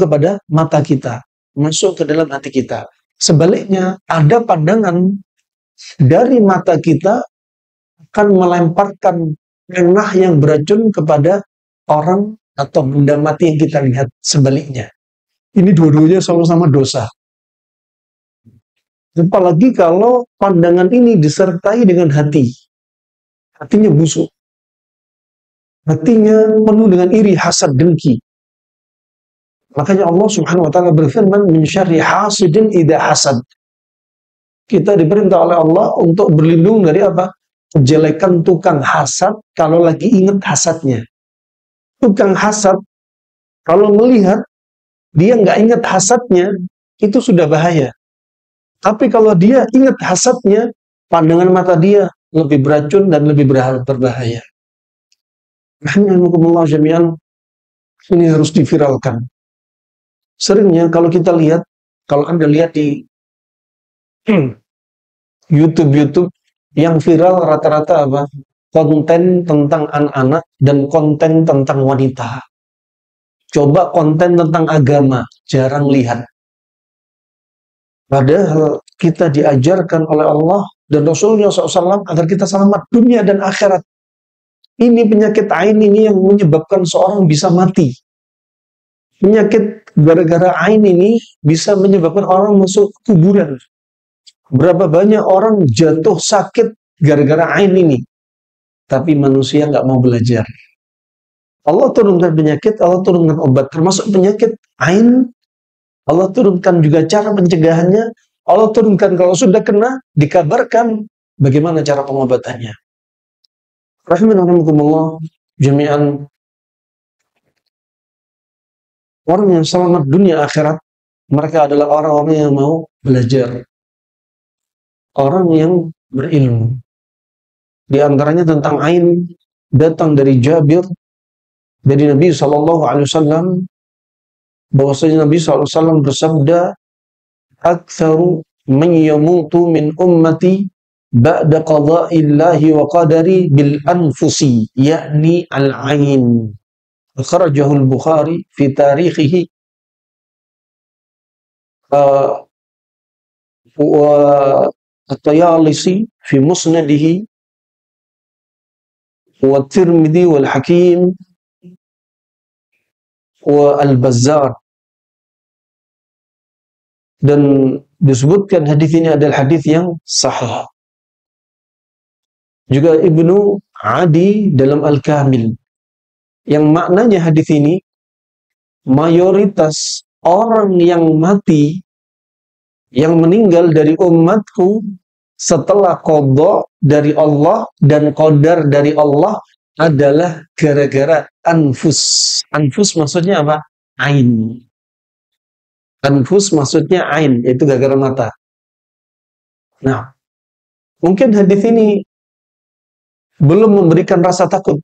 kepada mata kita, masuk ke dalam hati kita. Sebaliknya, ada pandangan dari mata kita akan melemparkan panah yang beracun kepada orang atau benda mati yang kita lihat. Sebaliknya, ini dua-duanya sama-sama dosa. Apalagi kalau pandangan ini disertai dengan hati. Hatinya busuk. Hatinya penuh dengan iri, hasad, dengki. Makanya Allah Subhanahu wa taala berfirman, "Min syarri hasidin idza hasad." Kita diperintah oleh Allah untuk berlindung dari apa? Kejelekan tukang hasad kalau lagi ingat hasadnya. Tukang hasad kalau melihat dia nggak ingat hasadnya, itu sudah bahaya. Tapi kalau dia ingat hasadnya, pandangan mata dia lebih beracun dan lebih berbahaya. Alhamdulillah jami'an, ini harus diviralkan. Seringnya kalau kita lihat, kalau Anda lihat di YouTube yang viral rata-rata apa? Konten tentang anak-anak dan konten tentang wanita. Coba konten tentang agama, jarang lihat. Padahal kita diajarkan oleh Allah dan Rasulullah SAW agar kita selamat dunia dan akhirat. Ini penyakit ain ini yang menyebabkan seorang bisa mati. Penyakit gara-gara ain ini bisa menyebabkan orang masuk kuburan. Berapa banyak orang jatuh sakit gara-gara ain ini. Tapi manusia nggak mau belajar. Allah turunkan penyakit, Allah turunkan obat. Termasuk penyakit ain, Allah turunkan juga cara pencegahannya. Allah turunkan kalau sudah kena, dikabarkan bagaimana cara pengobatannya. Rahimahumullah jami'an. Orang yang selamat dunia akhirat, mereka adalah orang-orang yang mau belajar. Orang yang berilmu. Di antaranya tentang ain, datang dari Jabir, dari Nabi SAW, bahwasanya Nabi SAW bersabda, "Aktsaru man yamutu min ummati ba'da qada'illahi wa qadari bil anfusi, yakni al-ain." Akhrajahu al-Bukhari fi tarikhihi wa at-Tayalisi fi musnadihi wa at-Tirmidzi wal Hakim wa al-Bazzar. Dan disebutkan hadis ini adalah hadis yang sahih. Juga Ibnu Adi dalam Al-Kamil. Yang maknanya hadis ini, mayoritas orang yang mati, yang meninggal dari umatku setelah qada dari Allah dan qadar dari Allah adalah gara-gara anfus. Anfus maksudnya apa? Ain. Anfus maksudnya ain, yaitu gara-gara mata. Nah, mungkin hadis ini belum memberikan rasa takut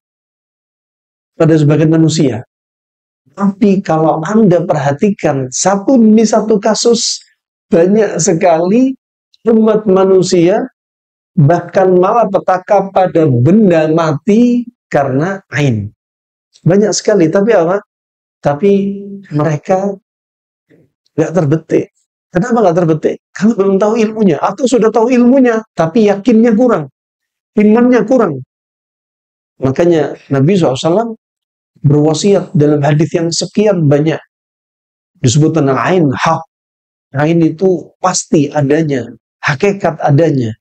pada sebagian manusia. Tapi kalau Anda perhatikan satu demi satu kasus, banyak sekali umat manusia bahkan malah petaka pada benda mati karena ain. Banyak sekali, tapi apa? Tapi mereka nggak terbetik. Kenapa nggak terbetik? Karena belum tahu ilmunya, atau sudah tahu ilmunya, tapi yakinnya kurang, imannya kurang. Makanya Nabi SAW berwasiat dalam hadis yang sekian banyak disebut tentang ain, hak. Ain itu pasti adanya, hakikat adanya.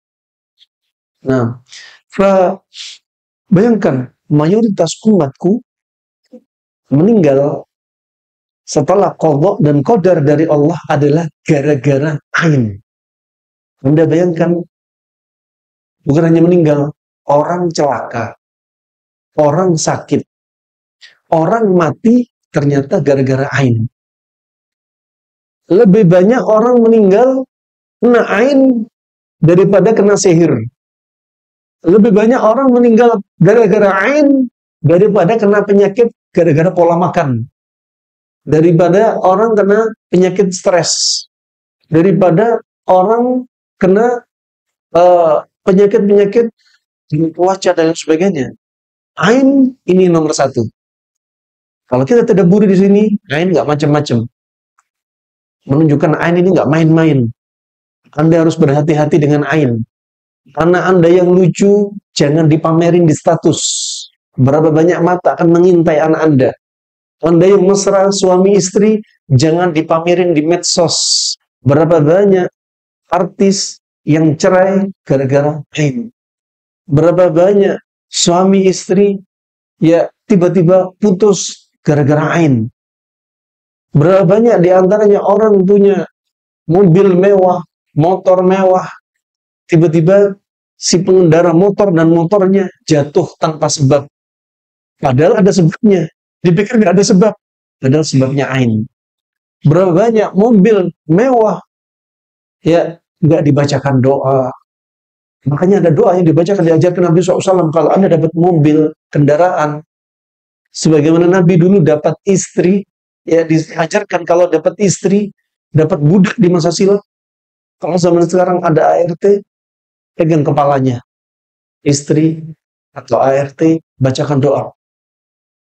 Nah, bayangkan mayoritas umatku meninggal setelah qada dan qadar dari Allah adalah gara-gara ain. Anda bayangkan, bukan hanya meninggal, orang celaka, orang sakit, orang mati ternyata gara-gara ain. Lebih banyak orang meninggal kena ain daripada kena sihir. Lebih banyak orang meninggal gara-gara ain daripada kena penyakit gara-gara pola makan. Daripada orang kena penyakit stres. Daripada orang kena penyakit-penyakit cuaca dan sebagainya. Ain ini nomor satu. Kalau kita tadabburi di sini, ain nggak macam-macam. menunjukkan ain ini nggak main-main. Anda harus berhati-hati dengan ain. Karena Anda yang lucu, jangan dipamerin di status. Berapa banyak mata akan mengintai anak Anda. Anda yang mesra, suami istri, jangan dipamerin di medsos. Berapa banyak artis yang cerai gara-gara ain. Berapa banyak suami istri ya tiba-tiba putus gara-gara ain. Berapa banyak diantaranya orang punya mobil mewah, motor mewah, tiba-tiba si pengendara motor dan motornya jatuh tanpa sebab. Padahal ada sebabnya. Dipikir nggak ada sebab. Padahal sebabnya ain. Berapa banyak mobil mewah ya nggak dibacakan doa. Makanya ada doa yang dibacakan, diajarkan Nabi SAW. Kalau Anda dapat mobil, kendaraan, sebagaimana Nabi dulu dapat istri, ya diajarkan kalau dapat istri, dapat budak di masa silam. Kalau zaman sekarang ada ART, pegang kepalanya. Istri atau ART, bacakan doa.